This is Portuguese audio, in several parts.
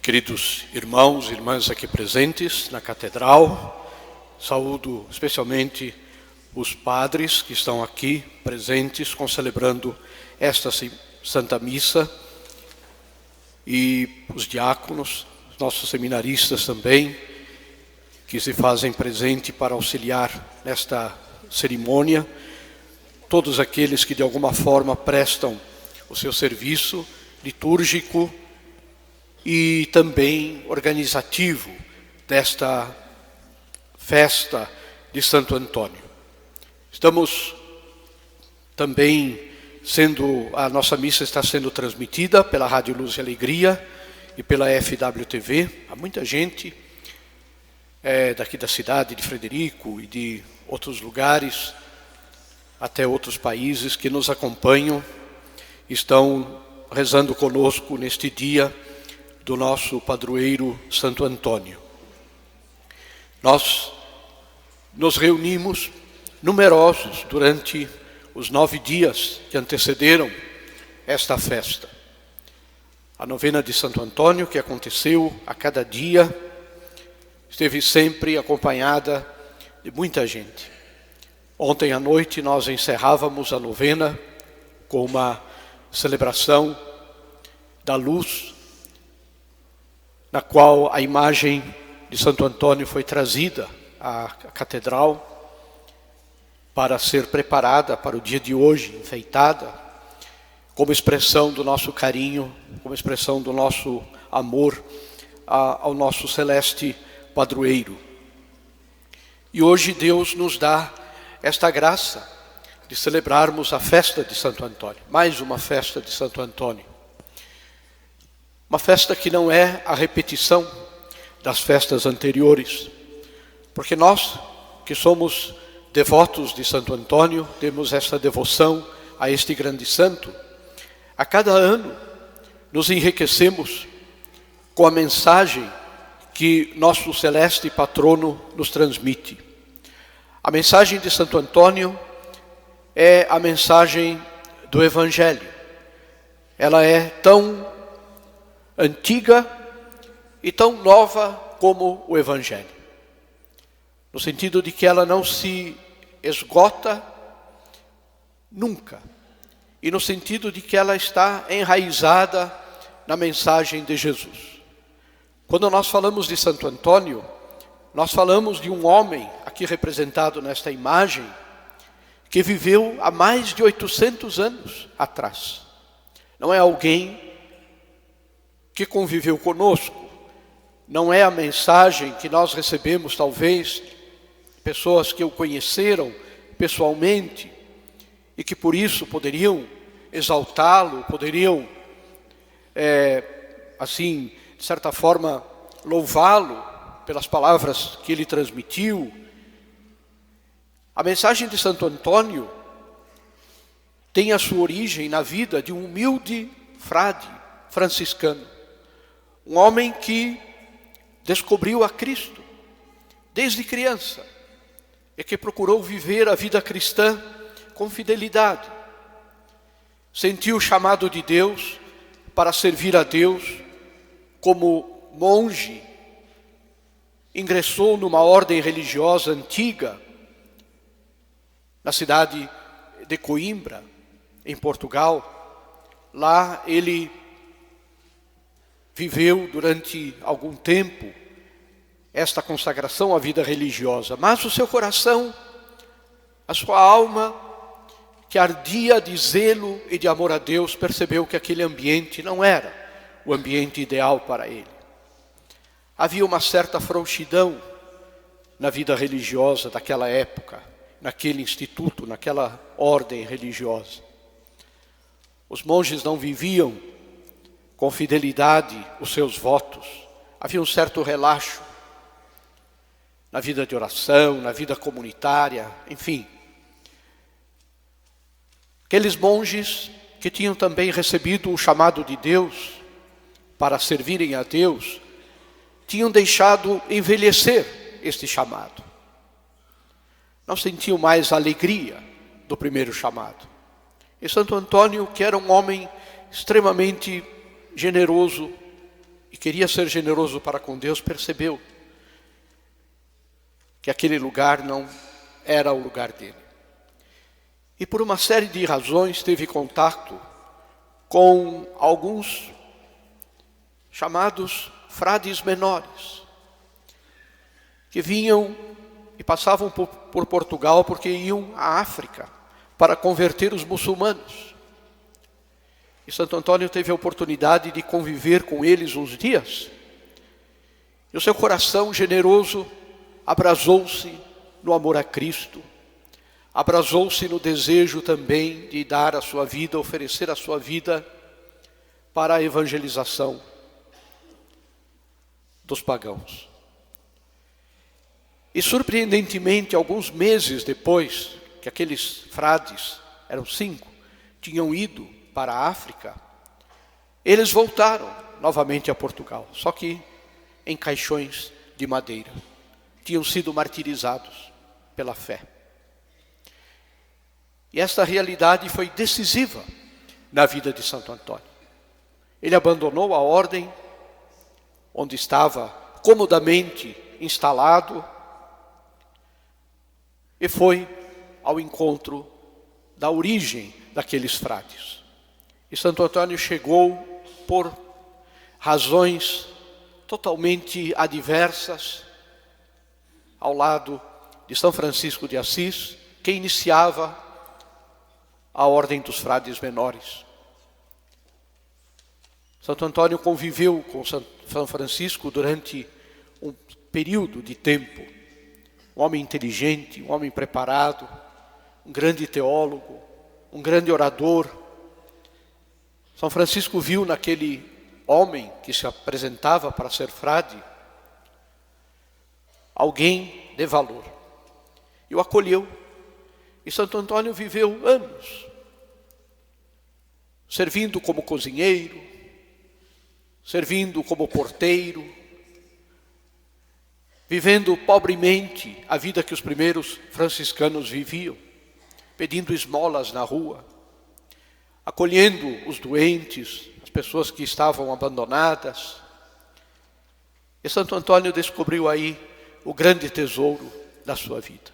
Queridos irmãos e irmãs aqui presentes na catedral, saúdo especialmente os padres que estão aqui presentes, celebrando esta Santa Missa, e os diáconos, nossos seminaristas também, que se fazem presente para auxiliar nesta cerimônia, todos aqueles que de alguma forma prestam o seu serviço litúrgico e também organizativo desta festa de Santo Antônio. Estamos também a nossa missa está sendo transmitida pela Rádio Luz e Alegria e pela FWTV. Há muita gente daqui da cidade de Frederico e de outros lugares, até outros países, que nos acompanham, estão rezando conosco neste dia do nosso padroeiro Santo Antônio. Nós nos reunimos numerosos durante os 9 dias que antecederam esta festa. A novena de Santo Antônio, que aconteceu a cada dia, esteve sempre acompanhada de muita gente. Ontem à noite nós encerrávamos a novena com uma celebração da luz, na qual a imagem de Santo Antônio foi trazida à catedral para ser preparada para o dia de hoje, enfeitada, como expressão do nosso carinho, como expressão do nosso amor ao nosso celeste padroeiro. E hoje Deus nos dá esta graça de celebrarmos a festa de Santo Antônio, mais uma festa de Santo Antônio. Uma festa que não é a repetição das festas anteriores, porque nós que somos devotos de Santo Antônio, temos esta devoção a este grande santo, a cada ano nos enriquecemos com a mensagem que nosso celeste patrono nos transmite. A mensagem de Santo Antônio é a mensagem do Evangelho. Ela é tão antiga e tão nova como o Evangelho, no sentido de que ela não se esgota nunca, e no sentido de que ela está enraizada na mensagem de Jesus. Quando nós falamos de Santo Antônio, nós falamos de um homem, aqui representado nesta imagem, que viveu há mais de 800 anos atrás. Não é alguém que conviveu conosco, não é a mensagem que nós recebemos, talvez, pessoas que o conheceram pessoalmente e que por isso poderiam exaltá-lo, poderiam, assim, de certa forma, louvá-lo pelas palavras que ele transmitiu. A mensagem de Santo Antônio tem a sua origem na vida de um humilde frade franciscano, um homem que descobriu a Cristo desde criança e que procurou viver a vida cristã com fidelidade. Sentiu o chamado de Deus para servir a Deus como monge. Ingressou numa ordem religiosa antiga na cidade de Coimbra, em Portugal. Lá ele viveu durante algum tempo esta consagração à vida religiosa, mas o seu coração, a sua alma, que ardia de zelo e de amor a Deus, percebeu que aquele ambiente não era o ambiente ideal para ele. Havia uma certa frouxidão na vida religiosa daquela época, naquele instituto, naquela ordem religiosa. Os monges não viviam com fidelidade os seus votos. Havia um certo relaxo na vida de oração, na vida comunitária, enfim. Aqueles monges que tinham também recebido o chamado de Deus para servirem a Deus, tinham deixado envelhecer este chamado. Não sentiam mais a alegria do primeiro chamado. E Santo Antônio, que era um homem extremamente generoso e queria ser generoso para com Deus, percebeu que aquele lugar não era o lugar dele. E por uma série de razões teve contato com alguns chamados frades menores, que vinham e passavam por Portugal porque iam à África para converter os muçulmanos. E Santo Antônio teve a oportunidade de conviver com eles uns dias. E o seu coração generoso abrasou-se no amor a Cristo, abrasou-se no desejo também de dar a sua vida, oferecer a sua vida para a evangelização dos pagãos. E surpreendentemente, alguns meses depois que aqueles frades, eram 5, tinham ido para a África, eles voltaram novamente a Portugal, só que em caixões de madeira. Tinham sido martirizados pela fé. E esta realidade foi decisiva na vida de Santo Antônio. Ele abandonou a ordem onde estava comodamente instalado e foi ao encontro da origem daqueles frades. E Santo Antônio chegou por razões totalmente adversas ao lado de São Francisco de Assis, que iniciava a ordem dos frades menores. Santo Antônio conviveu com São Francisco durante um período de tempo. Um homem inteligente, um homem preparado, um grande teólogo, um grande orador. São Francisco viu naquele homem que se apresentava para ser frade alguém de valor. E o acolheu. E Santo Antônio viveu anos servindo como cozinheiro, servindo como porteiro, vivendo pobremente a vida que os primeiros franciscanos viviam, pedindo esmolas na rua, acolhendo os doentes, as pessoas que estavam abandonadas. E Santo Antônio descobriu aí o grande tesouro da sua vida,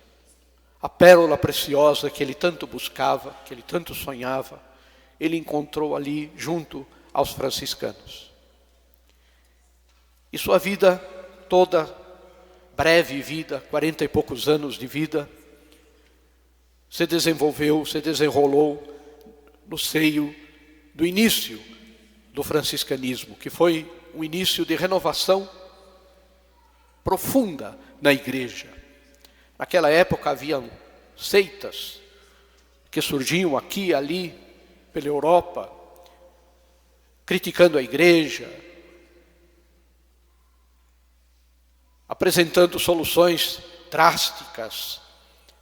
a pérola preciosa que ele tanto buscava, que ele tanto sonhava, ele encontrou ali junto aos franciscanos. E sua vida toda, breve vida, 40 e poucos anos de vida, se desenvolveu, se desenrolou no seio do início do franciscanismo, que foi um início de renovação profunda na igreja. Naquela época haviam seitas que surgiam aqui e ali pela Europa, criticando a igreja, apresentando soluções drásticas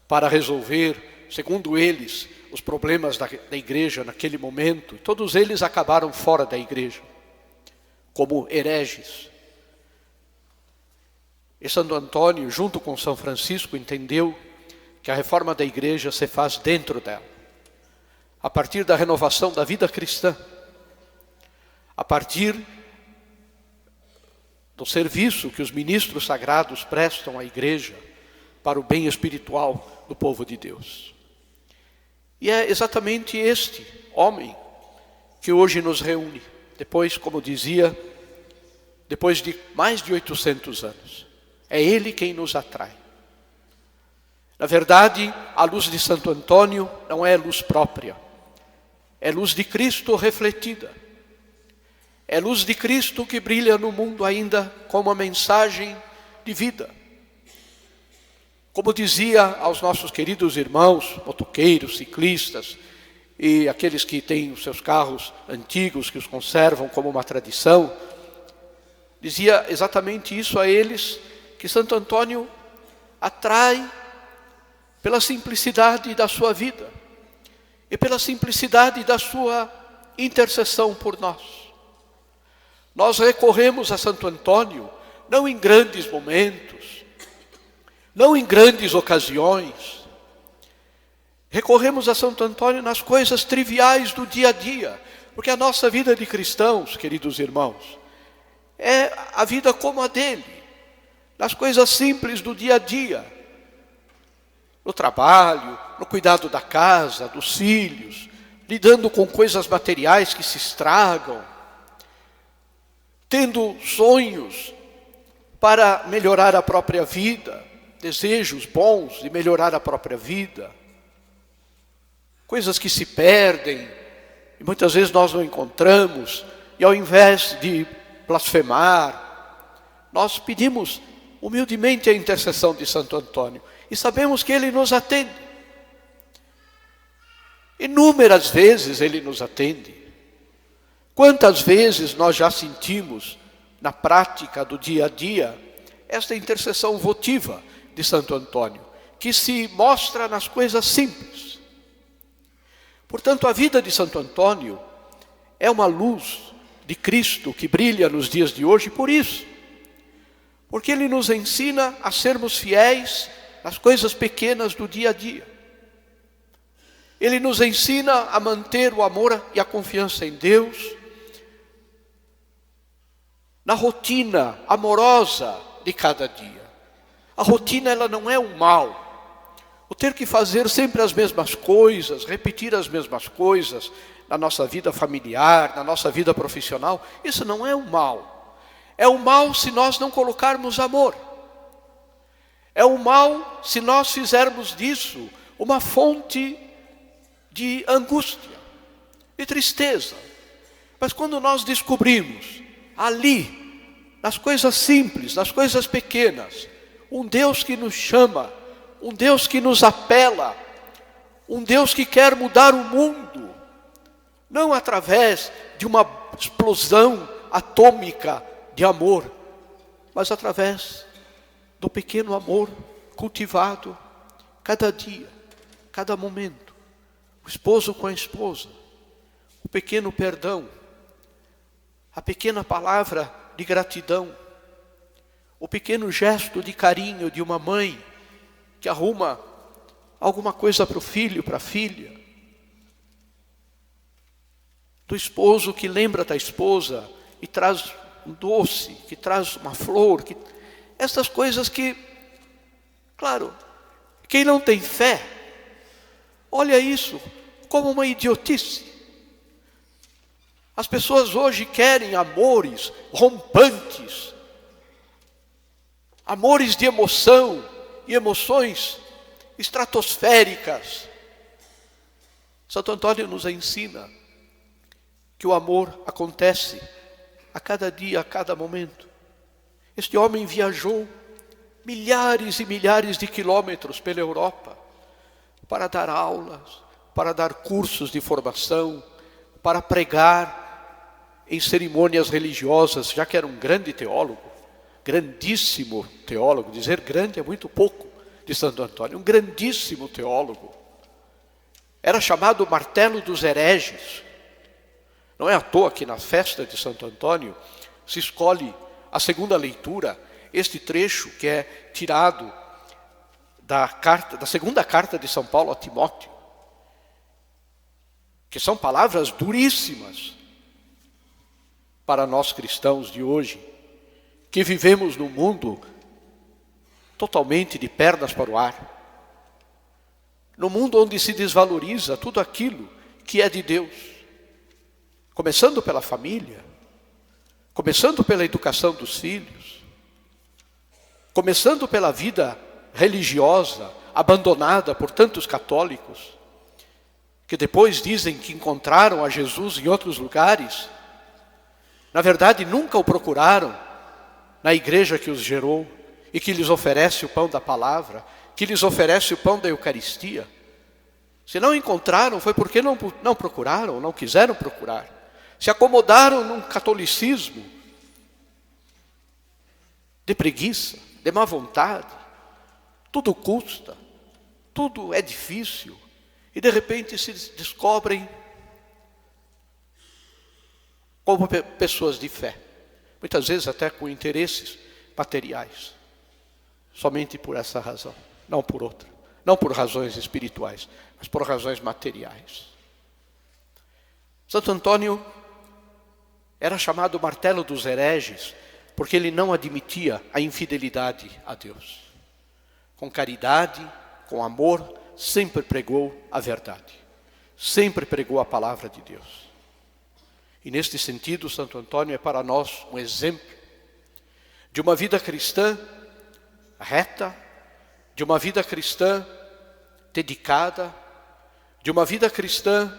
para resolver, segundo eles, os problemas da igreja naquele momento. Todos eles acabaram fora da igreja, como hereges. E Santo Antônio, junto com São Francisco, entendeu que a reforma da igreja se faz dentro dela, a partir da renovação da vida cristã, a partir do serviço que os ministros sagrados prestam à igreja para o bem espiritual do povo de Deus. E é exatamente este homem que hoje nos reúne, depois, como dizia, depois de mais de 800 anos. É ele quem nos atrai. Na verdade, a luz de Santo Antônio não é luz própria, é luz de Cristo refletida. É luz de Cristo que brilha no mundo ainda como uma mensagem de vida. Como dizia aos nossos queridos irmãos, motoqueiros, ciclistas e aqueles que têm os seus carros antigos, que os conservam como uma tradição, dizia exatamente isso a eles, que Santo Antônio atrai pela simplicidade da sua vida e pela simplicidade da sua intercessão por nós. Nós recorremos a Santo Antônio não em grandes momentos, não em grandes ocasiões. Recorremos a Santo Antônio nas coisas triviais do dia a dia, porque a nossa vida de cristãos, queridos irmãos, é a vida como a dele, nas coisas simples do dia a dia, no trabalho, no cuidado da casa, dos filhos, lidando com coisas materiais que se estragam, tendo sonhos para melhorar a própria vida, desejos bons de melhorar a própria vida, coisas que se perdem e muitas vezes nós não encontramos, e ao invés de blasfemar, nós pedimos humildemente a intercessão de Santo Antônio e sabemos que ele nos atende. Inúmeras vezes ele nos atende. Quantas vezes nós já sentimos na prática do dia a dia esta intercessão votiva de Santo Antônio, que se mostra nas coisas simples. Portanto, a vida de Santo Antônio é uma luz de Cristo que brilha nos dias de hoje por isso. Porque ele nos ensina a sermos fiéis nas coisas pequenas do dia a dia. Ele nos ensina a manter o amor e a confiança em Deus, na rotina amorosa de cada dia. A rotina, ela não é um mal. O ter que fazer sempre as mesmas coisas, repetir as mesmas coisas na nossa vida familiar, na nossa vida profissional, isso não é um mal. É um mal se nós não colocarmos amor. É um mal se nós fizermos disso uma fonte de angústia, de tristeza. Mas quando nós descobrimos ali, nas coisas simples, nas coisas pequenas, um Deus que nos chama, um Deus que nos apela, um Deus que quer mudar o mundo, não através de uma explosão atômica de amor, mas através do pequeno amor cultivado cada dia, cada momento. O esposo com a esposa, o pequeno perdão, a pequena palavra de gratidão, o pequeno gesto de carinho de uma mãe que arruma alguma coisa para o filho, para a filha, do esposo que lembra da esposa e traz um doce, que traz uma flor, essas coisas que, claro, quem não tem fé, olha isso como uma idiotice. As pessoas hoje querem amores rompantes, amores de emoção e emoções estratosféricas. Santo Antônio nos ensina que o amor acontece a cada dia, a cada momento. Este homem viajou milhares e milhares de quilômetros pela Europa para dar aulas, para dar cursos de formação, para pregar em cerimônias religiosas, já que era um grande teólogo, grandíssimo teólogo. Dizer grande é muito pouco de Santo Antônio, um grandíssimo teólogo. Era chamado martelo dos hereges. Não é à toa que na festa de Santo Antônio se escolhe a segunda leitura, este trecho que é tirado da segunda carta de São Paulo a Timóteo, que são palavras duríssimas para nós cristãos de hoje, que vivemos num mundo totalmente de pernas para o ar, num mundo onde se desvaloriza tudo aquilo que é de Deus, começando pela família, começando pela educação dos filhos, começando pela vida religiosa, abandonada por tantos católicos, que depois dizem que encontraram a Jesus em outros lugares. Na verdade, nunca o procuraram na igreja que os gerou e que lhes oferece o pão da palavra, que lhes oferece o pão da Eucaristia. Se não encontraram, foi porque não procuraram, não quiseram procurar. Se acomodaram num catolicismo de preguiça, de má vontade. Tudo custa, tudo é difícil. E de repente se descobrem como pessoas de fé. Muitas vezes até com interesses materiais. Somente por essa razão, não por outra. Não por razões espirituais, mas por razões materiais. Santo Antônio era chamado martelo dos hereges, porque ele não admitia a infidelidade a Deus. Com caridade, com amor, sempre pregou a verdade. Sempre pregou a palavra de Deus. E neste sentido, Santo Antônio é para nós um exemplo de uma vida cristã reta, de uma vida cristã dedicada, de uma vida cristã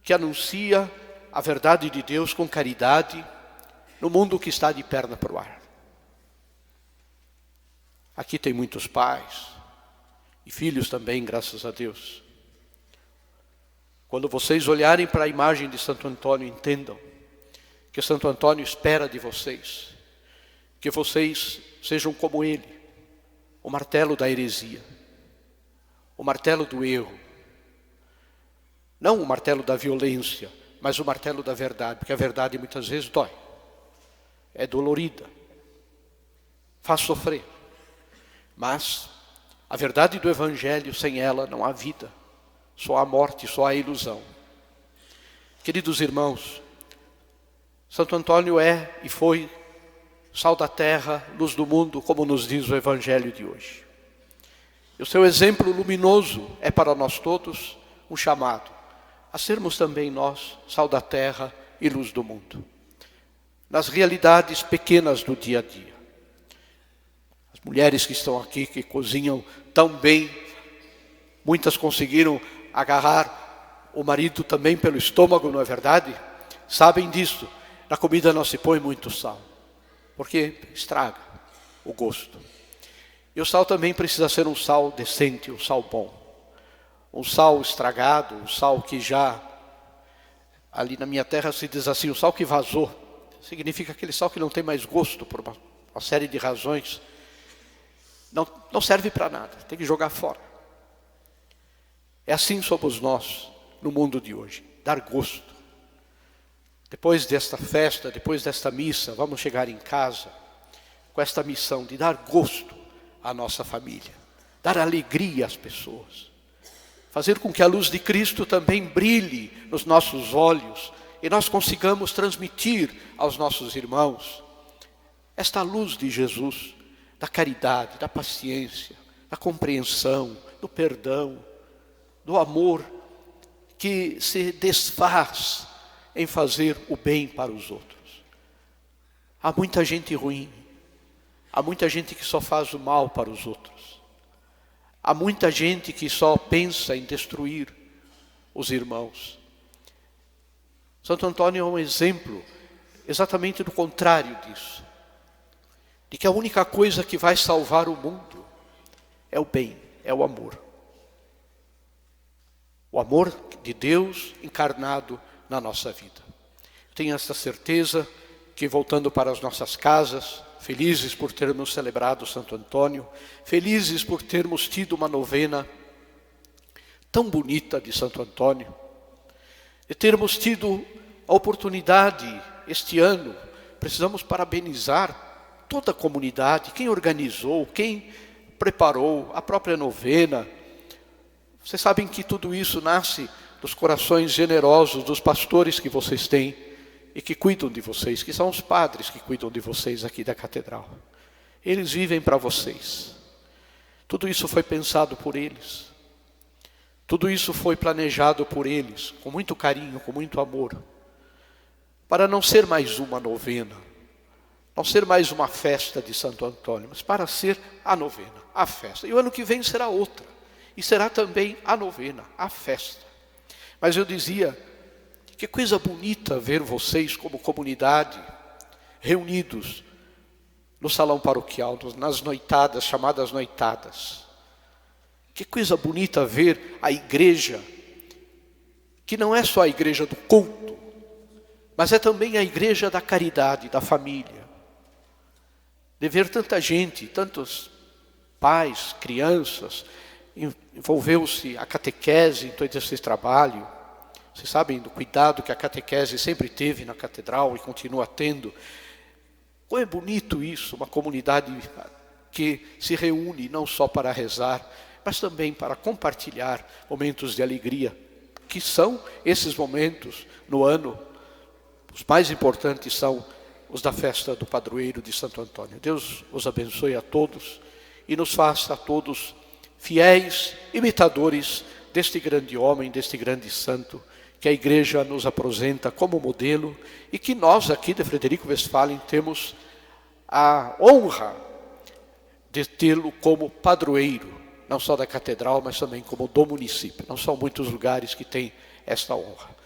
que anuncia a verdade de Deus com caridade no mundo que está de perna para o ar. Aqui tem muitos pais e filhos também, graças a Deus. Quando vocês olharem para a imagem de Santo Antônio, entendam que Santo Antônio espera de vocês que vocês sejam como ele, o martelo da heresia, o martelo do erro. Não o martelo da violência, mas o martelo da verdade, porque a verdade muitas vezes dói, é dolorida, faz sofrer. Mas a verdade do Evangelho, sem ela não há vida, só há morte, só há ilusão. Queridos irmãos, Santo Antônio é e foi sal da terra, luz do mundo, como nos diz o Evangelho de hoje. E o seu exemplo luminoso é para nós todos um chamado a sermos também nós sal da terra e luz do mundo, nas realidades pequenas do dia a dia. As mulheres que estão aqui, que cozinham tão bem, muitas conseguiram agarrar o marido também pelo estômago, não é verdade? Sabem disso. Na comida não se põe muito sal, porque estraga o gosto. E o sal também precisa ser um sal decente, um sal bom. Um sal estragado, um sal que já, ali na minha terra se diz assim, o sal que vazou. Significa aquele sal que não tem mais gosto por uma série de razões. Não serve para nada, tem que jogar fora. É assim somos nós no mundo de hoje, dar gosto. Depois desta festa, depois desta missa, vamos chegar em casa com esta missão de dar gosto à nossa família, dar alegria às pessoas, fazer com que a luz de Cristo também brilhe nos nossos olhos e nós consigamos transmitir aos nossos irmãos esta luz de Jesus, da caridade, da paciência, da compreensão, do perdão, do amor que se desfaz em fazer o bem para os outros. Há muita gente ruim, há muita gente que só faz o mal para os outros, há muita gente que só pensa em destruir os irmãos. Santo Antônio é um exemplo exatamente do contrário disso, de que a única coisa que vai salvar o mundo é o bem, é o amor. O amor de Deus encarnado na nossa vida. Tenho esta certeza que, voltando para as nossas casas, felizes por termos celebrado Santo Antônio, felizes por termos tido uma novena tão bonita de Santo Antônio, e termos tido a oportunidade este ano, precisamos parabenizar toda a comunidade, quem organizou, quem preparou a própria novena. Vocês sabem que tudo isso nasce dos corações generosos dos pastores que vocês têm e que cuidam de vocês, que são os padres que cuidam de vocês aqui da catedral. Eles vivem para vocês. Tudo isso foi pensado por eles. Tudo isso foi planejado por eles, com muito carinho, com muito amor, para não ser mais uma novena, não ser mais uma festa de Santo Antônio, mas para ser a novena, a festa. E o ano que vem será outra. E será também a novena, a festa. Mas eu dizia, que coisa bonita ver vocês como comunidade, reunidos no salão paroquial, nas noitadas, chamadas noitadas. Que coisa bonita ver a igreja, que não é só a igreja do culto, mas é também a igreja da caridade, da família. De ver tanta gente, tantos pais, crianças, envolveu-se a catequese em todo esse trabalho. Vocês sabem do cuidado que a catequese sempre teve na catedral e continua tendo. Como é bonito isso, uma comunidade que se reúne não só para rezar, mas também para compartilhar momentos de alegria, que são esses momentos no ano. Os mais importantes são os da festa do padroeiro de Santo Antônio. Deus os abençoe a todos e nos faça a todos fiéis imitadores deste grande homem, deste grande santo, que a Igreja nos apresenta como modelo e que nós aqui de Frederico Westphalen temos a honra de tê-lo como padroeiro, não só da catedral, mas também como do município. Não são muitos lugares que têm esta honra.